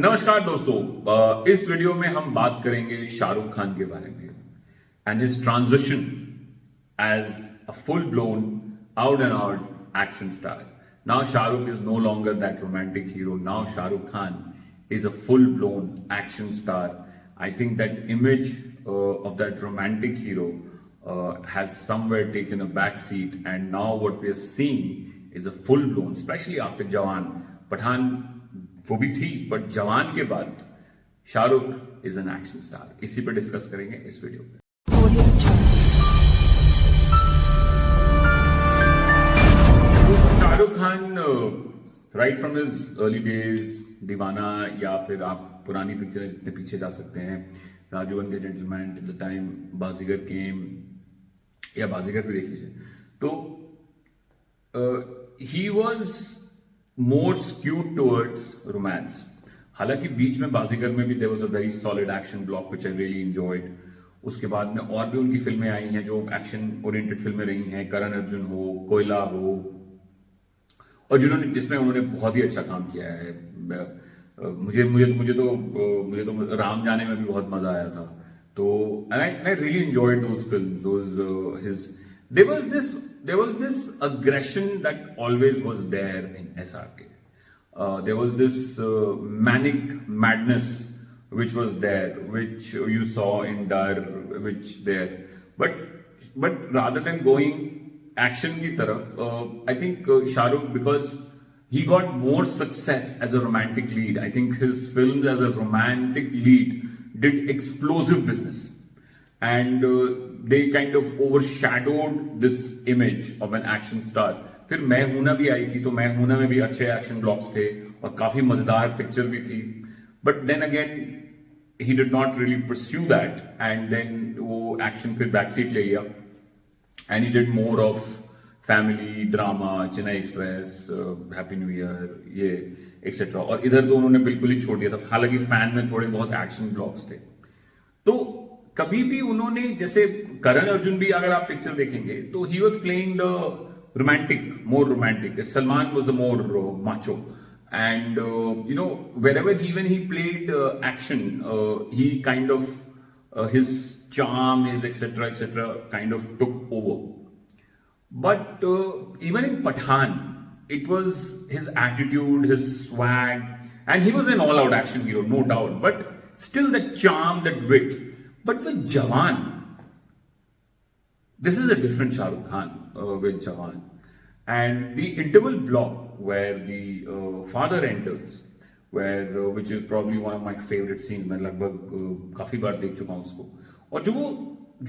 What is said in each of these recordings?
नमस्कार दोस्तों, इस वीडियो में हम बात करेंगे शाहरुख खान के बारे में and his transition as a full blown out and out action star. Now Shah Rukh is no longer that romantic hero. Now Shah Rukh Khan is a full blown action star. I think that image of that romantic hero has somewhere taken a back seat, and now what we are seeing is a full blown, especially after Jawan. Pathan वो भी थी, but जवान के बाद Shahrukh is an action star. इसी पे discuss करेंगे इस वीडियो में. Shahrukh Khan right from his early days, दीवाना, या फिर आप पुरानी पिक्चर जितने पीछे जा सकते हैं, Raju and the gentleman, till the time Baazigar came, या बाजीगर भी देख लीजिए, तो he was more skewed towards romance. हालांकि बीच में बाजीगर में भी there was a very solid action block which I really enjoyed. उसके बाद में और भी उनकी फिल्में आई हैं जो एक्शन ओरिएंटेड फिल्में रही हैं, करण अर्जुन हो, कोयला हो, और जिसमें उन्होंने बहुत ही अच्छा काम किया है. मुझे तो राम जाने में भी बहुत मजा आया था. तो I really enjoyed those films. There was this aggression that always was there in SRK. There was this manic madness which was there, which you saw in Dar, but rather than going action ki taraf, I think Shahrukh, because he got more success as a romantic lead. I think his films as a romantic lead did explosive business, and they kind of overshadowed this image of an action star. फिर मैं हूं ना भी आई थी, तो मैं हूं ना में भी अच्छे एक्शन ब्लॉक्स थे और काफी मजेदार पिक्चर भी थी. But then again he did not really pursue that, and then वो एक्शन फिर बैक सीट ले गया, and he did more of family drama, Chennai Express, Happy New Year, ये एक्सेट्रा. और इधर तो उन्होंने बिल्कुल ही छोड़ दिया था. हालांकि फैन में थोड़े बहुत एक्शन ब्लॉक्स थे. तो कभी भी उन्होंने, जैसे करण अर्जुन भी अगर आप पिक्चर देखेंगे, तो he was playing the romantic, more romantic. Salman was the more macho, and wherever when he played action, he kind of his charm, his etc kind of took over. But even in Pathan, it was his attitude, his swag, and he was an all-out action hero, no doubt. But still, that charm, that wit. But with Jawan, this is a different Shahrukh Khan with Jawan. And the interval block where the father enters, which is probably one of my favorite scenes. मैं लगभग काफी बार देख चुका हूँ उसको. और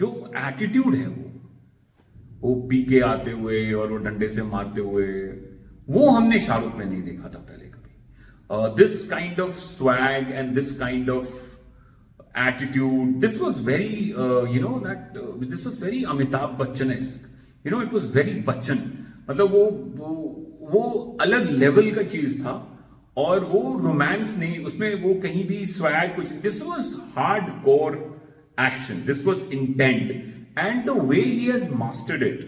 जो attitude है वो पी के आते हुए और वो डंडे से मारते हुए, वो हमने शाहरुख में नहीं देखा था पहले कभी. This kind of swag and this kind of attitude, this was very this was very Amitabh Bachchan-esque. It was very Bachchan. मतलब वो अलग लेवल का चीज था, और वो रोमांस नहीं, उसमें वो कहीं भी स्वैग कुछ. This was hard core action, this was intent, and the way he has mastered it.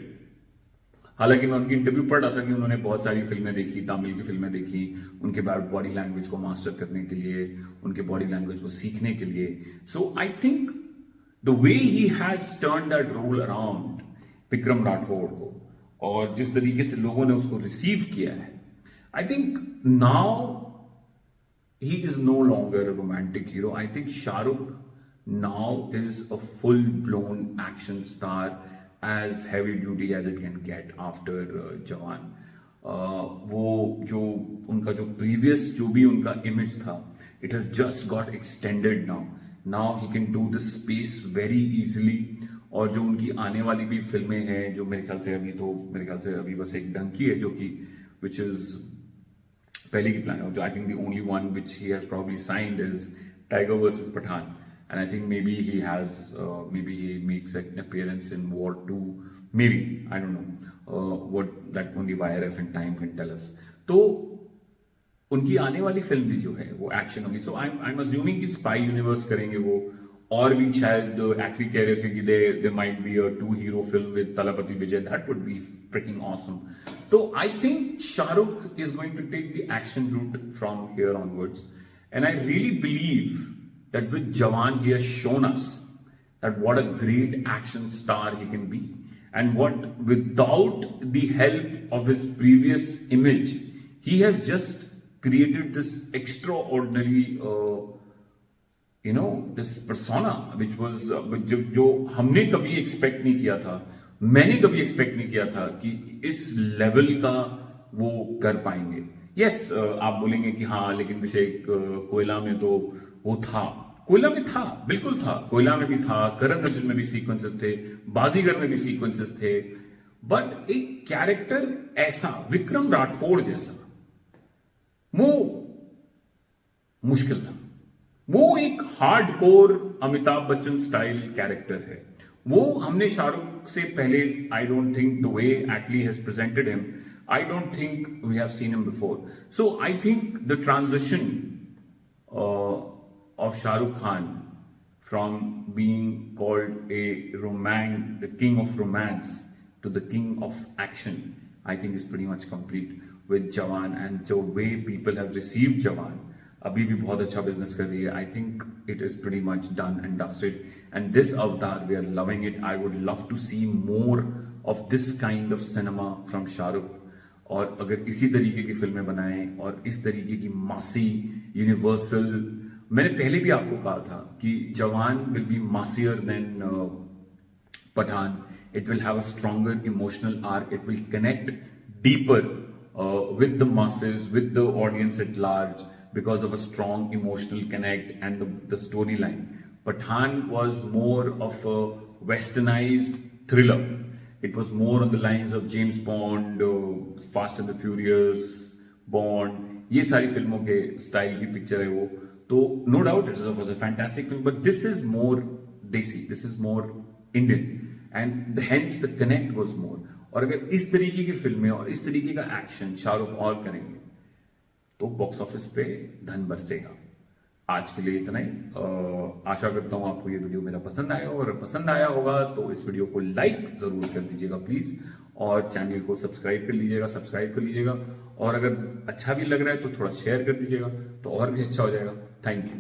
हालांकि मैं उनकी इंटरव्यू पढ़ रहा था कि उन्होंने बहुत सारी फिल्में देखी, तमिल की फिल्में देखी, उनके बॉडी लैंग्वेज को मास्टर करने के लिए, उनके बॉडी लैंग्वेज को सीखने के लिए. So I think the way he has turn that role around, Vikram Rathore को, और जिस तरीके से लोगों ने उसको रिसीव किया है, I think now he is no longer a romantic hero. I think Shah Rukh now is a full blown action star, as heavy duty as it can get after Jawan. वो जो उनका जो previous जो भी उनका image था, it has just got extended now. Now he can do this space very easily. और जो उनकी आने वाली भी फिल्में हैं, जो मेरे ख्याल से अभी बस एक डंकी है, जो कि which is पहले की प्लान है. I think the only one which he has probably signed is Tiger vs Pathan. And I think maybe he makes an appearance in War 2. Maybe, I don't know. What that only YRF and time can tell us. तो उनकी आने वाली film भी जो है वो action होगी. So I'm assuming कि स्पाई यूनिवर्स करेंगे वो, और भी शायद एक्चुअली कह रहे थे कि there might be a 2-hero film with Talapati Vijay. That would be freaking awesome. So I think Shahrukh is going to take the action route from here onwards. And I really believe that with Jawan, he has shown us that what a great action star he can be, and what without the help of his previous image, he has just created this extraordinary this persona which was जो हमने कभी expect नहीं किया था, मैंने कभी expect नहीं किया था कि इस लेवल का वो कर पाएंगे. यस, आप बोलेंगे कि हाँ लेकिन अभिषेक, कोयला में तो वो था, कोयला में था, बिल्कुल था, कोयला में भी था, करण अर्जुन में भी सीक्वेंसेस थे, बाजीगर में भी सीक्वेंसेस थे, बट एक कैरेक्टर ऐसा विक्रम राठौड़ जैसा वो मुश्किल था. वो एक hardcore Amitabh Bachchan style character है. वो हमने शाहरुख से पहले, I don't think the way Atlee has presented him, I don't think we have seen him before. So I think the transition of Shah Rukh Khan from being called the king of romance to the king of action, I think is pretty much complete with Jawan. And the way people have received Jawan, अभी भी बहुत अच्छा business कर रही है. I think it is pretty much done and dusted. And this Avatar, we are loving it. I would love to see more of this kind of cinema from Shah Rukh. और अगर इसी तरीके की फिल्में बनाएं और इस तरीके की मासी यूनिवर्सल, मैंने पहले भी आपको कहा था कि Jawan will be massier than Pathaan. It will have a stronger emotional arc, it will connect deeper with the masses, with the audience at large, because of a strong emotional connect and the storyline. Pathan was more of a westernized thriller. It was more on the lines of James Bond, Fast and the Furious, Bond. ये सारी फिल्मों के style की picture है वो. तो no doubt it was a fantastic film, but this is more desi, this is more Indian, and hence the connect was more. और अगर इस तरीके की फिल्में और इस तरीके का एक्शन शाहरुख और करेंगे तो बॉक्स ऑफिस पे धन बरसेगा. आज के लिए इतना ही. आशा करता हूँ आपको ये वीडियो मेरा पसंद आया, और पसंद आया होगा तो इस वीडियो को लाइक जरूर कर दीजिएगा प्लीज, और चैनल को सब्सक्राइब कर लीजिएगा, और अगर अच्छा भी लग रहा है तो थोड़ा शेयर कर दीजिएगा तो और भी अच्छा हो जाएगा. Thank you.